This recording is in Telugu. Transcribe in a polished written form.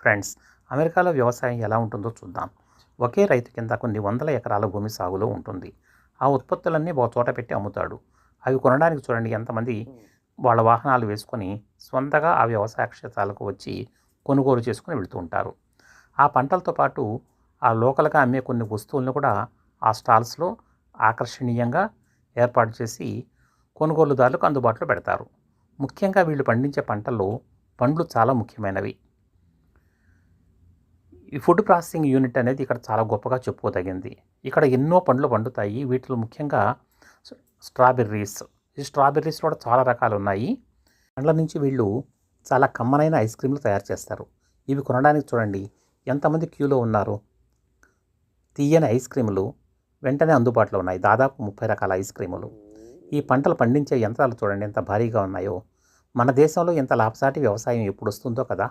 ఫ్రెండ్స్, అమెరికాలో వ్యవసాయం ఎలా ఉంటుందో చూద్దాం. ఒకే రైతు కింద కొన్ని వందల ఎకరాల భూమి సాగులో ఉంటుంది. ఆ ఉత్పత్తులన్నీ ఒక చోట పెట్టి అమ్ముతాడు. అవి కొనడానికి చూడండి ఎంతమంది వాళ్ళ వాహనాలు వేసుకొని స్వంతగా ఆ వ్యవసాయ క్షేత్రాలకు వచ్చి కొనుగోలు చేసుకుని వెళ్తూ ఉంటారు. ఆ పంటలతో పాటు ఆ లోకల్గా అమ్మే కొన్ని వస్తువులను కూడా ఆ స్టాల్స్లో ఆకర్షణీయంగా ఏర్పాటు చేసి కొనుగోలుదారులకు అందుబాటులో పెడతారు. ముఖ్యంగా వీళ్ళు పండించే పంటల్లో పండ్లు చాలా ముఖ్యమైనవి. ఈ ఫుడ్ ప్రాసెసింగ్ యూనిట్ అనేది ఇక్కడ చాలా గొప్పగా చెప్పుకోదగింది. ఇక్కడ ఎన్నో పండ్లు పండుతాయి. వీటిలో ముఖ్యంగా స్ట్రాబెర్రీస్. ఈ స్ట్రాబెర్రీస్ కూడా చాలా రకాలు ఉన్నాయి. పండ్ల నుంచి వీళ్ళు చాలా కమ్మనైన ఐస్ క్రీమ్లు తయారు చేస్తారు. ఇవి కొనడానికి చూడండి ఎంతమంది క్యూలో ఉన్నారు. తీయని ఐస్ క్రీములు వెంటనే అందుబాటులో ఉన్నాయి. దాదాపు 30 రకాల ఐస్ క్రీములు. ఈ పంటలు పండించే యంత్రాలు చూడండి ఎంత భారీగా ఉన్నాయో. మన దేశంలో ఇంత లాభసాటి వ్యవసాయం ఎప్పుడు వస్తుందో కదా.